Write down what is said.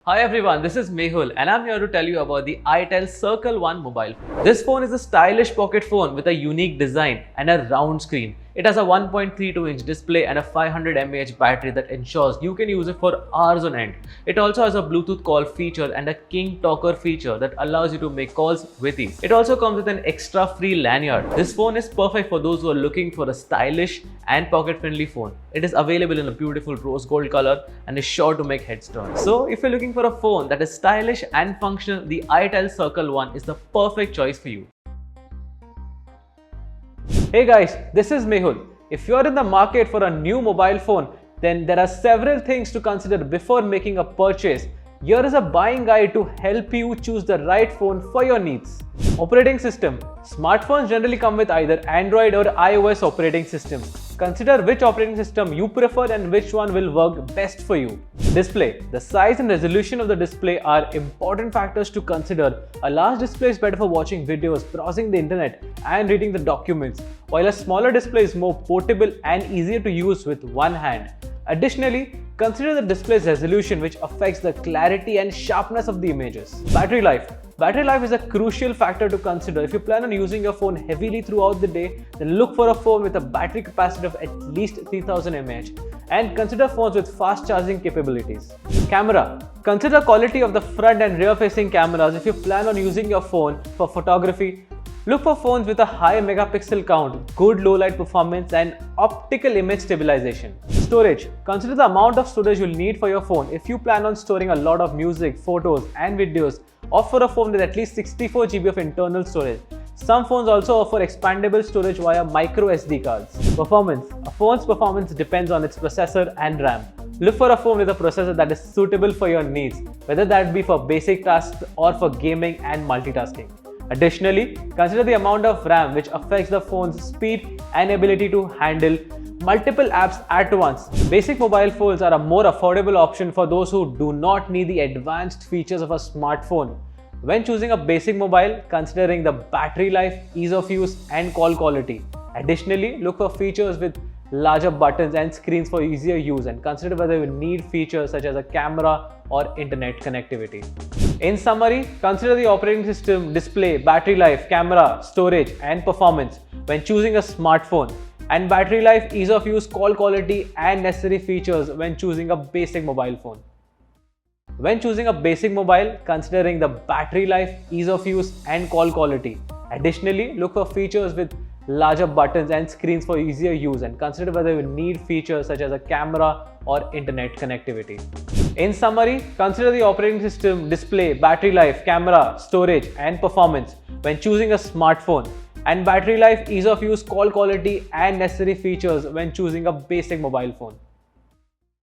Hi everyone, this is Mehul and I'm here to tell you about the itel Circle 1 mobile phone. This phone is a stylish pocket phone with a unique design and a round screen. It has a 1.32-inch display and a 500 mAh battery that ensures you can use it for hours on end. It also has a Bluetooth call feature and a King Talker feature that allows you to make calls with ease. It also comes with an extra free lanyard. This phone is perfect for those who are looking for a stylish and pocket-friendly phone. It is available in a beautiful rose gold color and is sure to make heads turn. So if you're looking for a phone that is stylish and functional, the itel Circle 1 is the perfect choice for you. Hey guys, this is Mehul. If you're in the market for a new mobile phone, then there are several things to consider before making a purchase. Here is a buying guide to help you choose the right phone for your needs. Operating system. Smartphones generally come with either Android or iOS operating systems. Consider which operating system you prefer and which one will work best for you. Display. The size and resolution of the display are important factors to consider. A large display is better for watching videos, browsing the internet, and reading the documents, while a smaller display is more portable and easier to use with one hand. Additionally, consider the display's resolution, which affects the clarity and sharpness of the images. Battery life. Battery life is a crucial factor to consider. If you plan on using your phone heavily throughout the day, then look for a phone with a battery capacity of at least 3000 mAh and consider phones with fast charging capabilities. Camera. Consider quality of the front and rear facing cameras. If you plan on using your phone for photography, look for phones with a high megapixel count, good low light performance, and optical image stabilization. Storage. Consider the amount of storage you'll need for your phone. If you plan on storing a lot of music, photos, and videos, opt for a phone with at least 64 GB of internal storage. Some phones also offer expandable storage via micro SD cards. Performance. A phone's performance depends on its processor and RAM. Look for a phone with a processor that is suitable for your needs, whether that be for basic tasks or for gaming and multitasking. Additionally, consider the amount of RAM, which affects the phone's speed and ability to handle multiple apps at once. Basic mobile phones are a more affordable option for those who do not need the advanced features of a smartphone. When choosing a basic mobile, considering the battery life, ease of use, and call quality. Additionally, look for features with larger buttons and screens for easier use, and consider whether you need features such as a camera or internet connectivity. In summary, consider the operating system, display, battery life, camera, storage, and performance when choosing a smartphone, and battery life, ease of use, call quality, and necessary features when choosing a basic mobile phone. When choosing a basic mobile, considering the battery life, ease of use, and call quality. Additionally, look for features with larger buttons and screens for easier use, and consider whether you need features such as a camera or internet connectivity. In summary, consider the operating system, display, battery life, camera, storage, and performance when choosing a smartphone, and battery life, ease of use, call quality, and necessary features when choosing a basic mobile phone.